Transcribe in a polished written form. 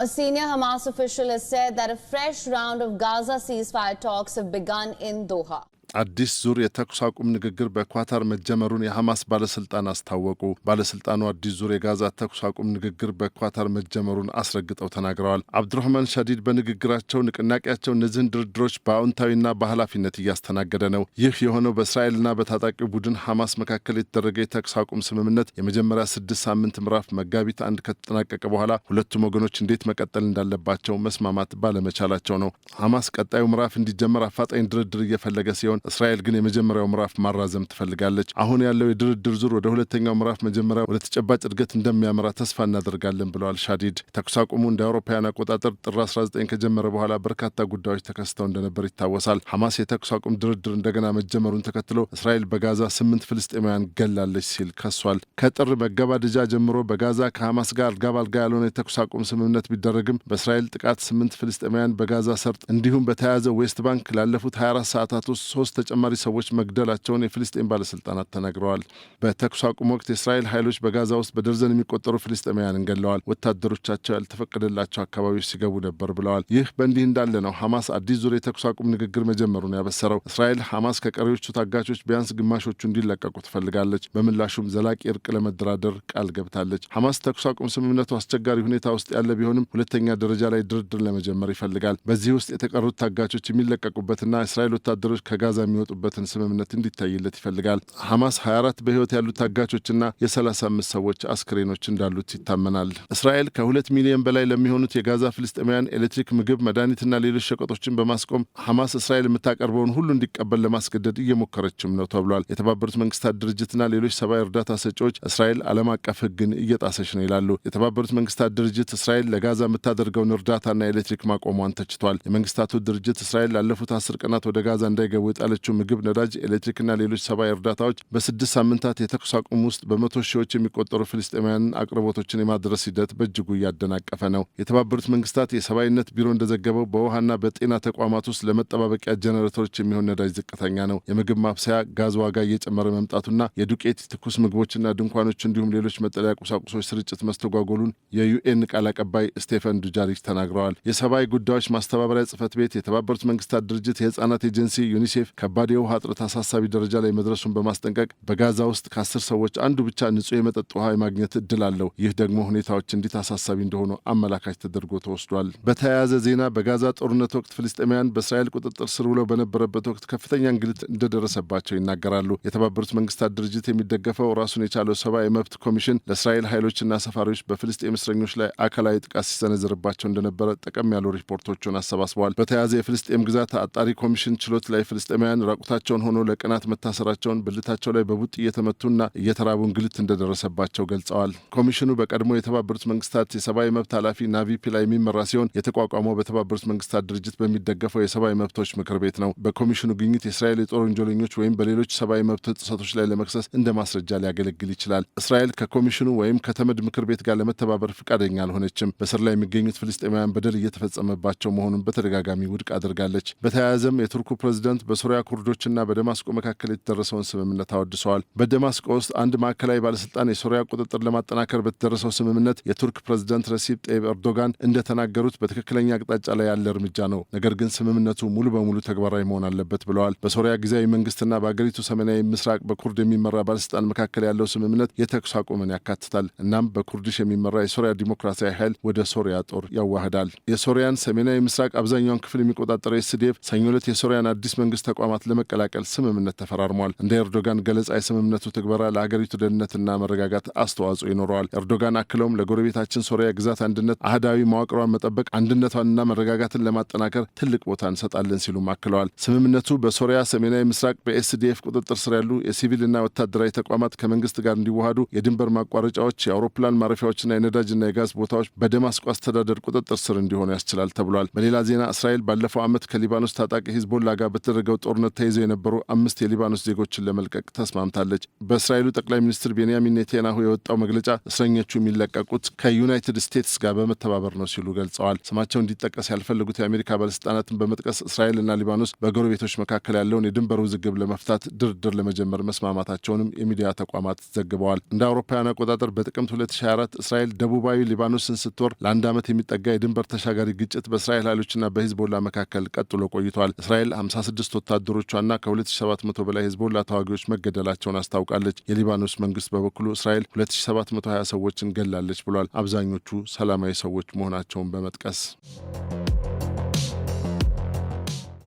A senior Hamas official has said that a fresh round of Gaza ceasefire talks have begun in Doha. አዲስ ዙር የተኩስ አቁም ንግግር በኳታር መጀመሩን የሐማስ ባለስልጣን አስታወቁ። ባለስልጣኑ አዲስ ዙር የጋዛ ተኩስ አቁም ንግግር በኳታር መጀመሩን አስረግጠው ተናግረዋል። አብዱራህማን ሻዲድ በንግግራቸው ንቅናቄያቸው እነዚህን ድርድሮች በአዎንታዊና በኃላፊነት እያስተናገደ ነው። ይህ የሆነው በእስራኤልና በታጣቂው ቡድን ሐማስ መካከል የተደረገ የተኩስ አቁም ስምምነት የመጀመሪያ 6 ሳምንት ምዕራፍ መጋቢት 1 ከተጠናቀቀ በኋላ ሁለቱም ወገኖች እንዴት መቀጠል እንዳለባቸው መስማማት ባለመቻላቸው ነው። ሐማስ ቀጣዩ ምዕራፍ እንዲጀመር አፋጣኝ ድርድር እየፈለገ ሲሆን እስራኤል ግን የመጀመሪያው ምዕራፍ ማራዘም ትፈልጋለች። አሁን ያለው የድርድር ዙር ወደ ሁለተኛው ምዕራፍ መጀመሪያ ወደ ተጨባጭ እድገት እንደሚያመራ ተስፋ እናደርጋለን ብለዋል ሻዲድ። ተኩስ አቁሙ እንደ አውሮፓውያን አቆጣጠር ጥር 19 ከጀመረ በኋላ በርካታ ጉዳዮች ተከስተው እንደነበር ይታወሳል። ሐማስ የተኩስ አቁም ድርድር እንደገና መጀመሩን ተከትሎ እስራኤል በጋዛ 8 ፍልስጤማውያን ገላለች ሲል ከሷል። ከጥር መገባደጃ ጀምሮ በጋዛ ከሐማስ ጋር አልጋ ባልጋ ያልሆነ የተኩስ አቁም ስምምነት ቢደረግም በእስራኤል ጥቃት 8 ፍልስጤማውያን በጋዛ ሰርጥ እንዲሁም በተያያዘው ዌስት ባንክ ላለፉት 24 ሰዓታት ውስጥ ተጨማሪ ሰዎች መግደላቸውን የፍልስጤም ባለስልጣናት ተናግረዋል። በተኩስ አቁም ወቅት የእስራኤል ኃይሎች በጋዛ ውስጥ በደርዘን የሚቆጠሩ ፍልስጤማውያንን ገለዋል። ወታደሮቻቸው ያልተፈቀደላቸው አካባቢዎች ሲገቡ ነበር ብለዋል። ይህ በእንዲህ እንዳለ ነው ሐማስ አዲስ ዙር የተኩስ አቁም ንግግር መጀመሩን ያበሰረው። እስራኤል ሐማስ ከቀሪዎቹ ታጋቾች ቢያንስ ግማሾቹ እንዲለቀቁ ትፈልጋለች። በምላሹም ዘላቂ እርቅ ለመደራደር ቃል ገብታለች። ሐማስ ተኩስ አቁም ስምምነቱ አስቸጋሪ ሁኔታ ውስጥ ያለ ቢሆንም ሁለተኛ ደረጃ ላይ ድርድር ለመጀመር ይፈልጋል። በዚህ ውስጥ የተቀሩት ታጋቾች የሚለቀቁበትና እስራኤል ወታደሮች ከጋዛ የሚወጡበትን ስምምነት እንዲታይለት ይፈልጋል። ሐማስ 24 በህይወት ያሉት ታጋቾችና የ35 ሰዎች አስክሬኖች እንዳሉት ይታመናል። እስራኤል ከ2 ሚሊዮን በላይ ለሚሆኑት የጋዛ ፍልስጤማውያን ኤሌክትሪክ፣ ምግብ፣ መድኃኒትና ሌሎች ሸቀጦችን በማስቆም ሐማስ እስራኤል የምታቀርበውን ሁሉ እንዲቀበል ለማስገደድ እየሞከረችም ነው ተብሏል። የተባበሩት መንግስታት ድርጅትና ሌሎች ሰብአዊ እርዳታ ሰጪዎች እስራኤል ዓለም አቀፍ ህግን እየጣሰች ነው ይላሉ። የተባበሩት መንግስታት ድርጅት እስራኤል ለጋዛ የምታደርገውን እርዳታና ኤሌክትሪክ ማቆሟን ተችቷል። የመንግስታቱ ድርጅት እስራኤል ላለፉት 10 ቀናት ወደ ጋዛ እንዳይገቡ የጣለችው ምግብ፣ ነዳጅ፣ ኤሌክትሪክና ሌሎች ሰብአዊ እርዳታዎች በ6 ሳምንታት የተኩስ አቁም ውስጥ በመቶ ሺዎች የሚቆጠሩ ፍልስጤማውያን አቅርቦቶችን የማድረስ ሂደት በእጅጉ እያደናቀፈ ነው። የተባበሩት መንግስታት የሰብአዊነት ቢሮ እንደዘገበው በውሃና በጤና ተቋማት ውስጥ ለመጠባበቂያ ጀነሬተሮች የሚሆን ነዳጅ ዝቅተኛ ነው። የምግብ ማብሰያ ጋዝ ዋጋ እየጨመረ መምጣቱና የዱቄት ትኩስ ምግቦችና ድንኳኖች እንዲሁም ሌሎች መጠለያ ቁሳቁሶች ስርጭት መስተጓጎሉን የዩኤን ቃል አቀባይ ስቴፈን ዱጃሪክ ተናግረዋል። የሰብአዊ ጉዳዮች ማስተባበሪያ ጽህፈት ቤት፣ የተባበሩት መንግስታት ድርጅት የህፃናት ኤጀንሲ ዩኒሴፍ ከባድ የውሃ እጥረት አሳሳቢ ደረጃ ላይ መድረሱን በማስጠንቀቅ በጋዛ ውስጥ ከ10 ሰዎች አንዱ ብቻ ንጹህ የመጠጥ ውሃ የማግኘት እድል አለው። ይህ ደግሞ ሁኔታዎች እንዴት አሳሳቢ እንደሆኑ አመላካች ተደርጎ ተወስዷል። በተያያዘ ዜና በጋዛ ጦርነት ወቅት ፍልስጤማውያን በእስራኤል ቁጥጥር ስር ውለው በነበረበት ወቅት ከፍተኛ እንግልት እንደደረሰባቸው ይናገራሉ። የተባበሩት መንግስታት ድርጅት የሚደገፈው ራሱን የቻለው ሰብአዊ መብት ኮሚሽን ለእስራኤል ኃይሎችና ሰፋሪዎች በፍልስጤም እስረኞች ላይ አካላዊ ጥቃት ሲሰነዝርባቸው እንደነበረ ጠቀም ያሉ ሪፖርቶችን አሰባስበዋል። በተያያዘ የፍልስጤም ግዛት አጣሪ ኮሚሽን ችሎት ላይ ፍልስጤማውያን ራቁታቸውን ሆኖ ለቀናት መታሰራቸውን፣ ብልታቸው ላይ በቡጥ እየተመቱና እየተራቡ እንግልት እንደደረሰባቸው ገልጸዋል። ኮሚሽኑ በቀድሞ የተባበሩት መንግስታት የሰብአዊ መብት ኃላፊ ናቪ ፒላይ የሚመራ ሲሆን የተቋቋመው በተባበሩት መንግስታት ድርጅት በሚደገፈው የሰብአዊ መብቶች ምክር ቤት ነው። በኮሚሽኑ ግኝት የእስራኤል የጦር ወንጀለኞች ወይም በሌሎች ሰብአዊ መብት ጥሰቶች ላይ ለመክሰስ እንደ ማስረጃ ሊያገለግል ይችላል። እስራኤል ከኮሚሽኑ ወይም ከተመድ ምክር ቤት ጋር ለመተባበር ፈቃደኛ አልሆነችም። በስር ላይ የሚገኙት ፍልስጤማውያን በደል እየተፈጸመባቸው መሆኑን በተደጋጋሚ ውድቅ አድርጋለች። በተያያዘም የቱርኩ ፕሬዝዳንት በሶሪያ ኩርዶችና በደማስቆ መካከል የተደረሰውን ስምምነት አወድሰዋል። በደማስቆ ውስጥ አንድ ማዕከላዊ ባለስልጣን የሶሪያ ቁጥጥር ለማጠናከር በተደረሰው ስምምነት የቱርክ ፕሬዝዳንት ረሲፕ ጠይብ ኤርዶጋን እንደተናገሩት በትክክለኛ አቅጣጫ ላይ ያለ እርምጃ ነው፣ ነገር ግን ስምምነቱ ሙሉ በሙሉ ተግባራዊ መሆን አለበት ብለዋል። በሶሪያ ጊዜያዊ መንግስትና በአገሪቱ ሰሜናዊ ምስራቅ በኩርድ የሚመራ ባለስልጣን መካከል ያለው ስምምነት የተኩስ አቁምን ያካትታል። እናም በኩርድሽ የሚመራ የሶሪያ ዲሞክራሲያዊ ኃይል ወደ ሶሪያ ጦር ያዋህዳል። የሶሪያን ሰሜናዊ ምስራቅ አብዛኛውን ክፍል የሚቆጣጠረው ኤስዲኤፍ ሰኞ ዕለት የሶሪያን አዲስ መንግስት ተቋማት ለመቀላቀል ስምምነት ተፈራርሟል። እንደ ኤርዶጋን ገለጻ የስምምነቱ ትግበራ ለሀገሪቱ ደህንነትና መረጋጋት አስተዋጽኦ ይኖረዋል። ኤርዶጋን አክለውም ለጎረቤታችን ሶሪያ ግዛት አንድነት፣ አህዳዊ መዋቅሯን መጠበቅ፣ አንድነቷንና መረጋጋትን ለማጠናከር ትልቅ ቦታ እንሰጣለን ሲሉም አክለዋል። ስምምነቱ በሶሪያ ሰሜናዊ ምስራቅ በኤስዲኤፍ ቁጥጥር ስር ያሉ የሲቪልና ወታደራዊ ተቋማት ከመንግስት ጋር እንዲዋሃዱ፣ የድንበር ማቋረጫዎች፣ የአውሮፕላን ማረፊያዎችና የነዳጅና የጋዝ ቦታዎች በደማስቆ አስተዳደር ቁጥጥር ስር እንዲሆኑ ያስችላል ተብሏል። በሌላ ዜና እስራኤል ባለፈው ዓመት ከሊባኖስ ታጣቂ ሂዝቦላ ጋር በተደረገው ጦርነት ተይዘው የነበሩ 5 የሊባኖስ ዜጎችን ለመልቀቅ ተስማምታለች። በእስራኤሉ ጠቅላይ ሚኒስትር ቤንያሚን ኔታንያሁ የወጣው መግለጫ እስረኞቹ የሚለቀቁት ከዩናይትድ ስቴትስ ጋር በመተባበር ነው ሲሉ ገልጸዋል። ስማቸው እንዲጠቀስ ያልፈለጉት የአሜሪካ ባለስልጣናትን በመጥቀስ እስራኤልና ሊባኖስ በጎረቤቶች መካከል ያለውን የድንበር ውዝግብ ለመፍታት ድርድር ለመጀመር መስማማታቸውንም የሚዲያ ተቋማት ዘግበዋል። እንደ አውሮፓውያን አቆጣጠር በጥቅምት 2024 እስራኤል ደቡባዊ ሊባኖስን ስትወር ለ1 ዓመት የሚጠጋ የድንበር ተሻጋሪ ግጭት በእስራኤል ኃይሎችና በሂዝቦላ መካከል ቀጥሎ ቆይቷል። እስራኤል 56 ወታደሮቿና ከ2700 በላይ ሂዝቦላ ተዋጊዎች መገደላቸውን አስታውቃለች። የሊባኖስ መንግስት በበኩሉ እስራኤል 2720 ሰዎችን ገላለች ብሏል። አብዛኞቹ ሰላማዊ ሰዎች መሆናቸውን በመጥቀስ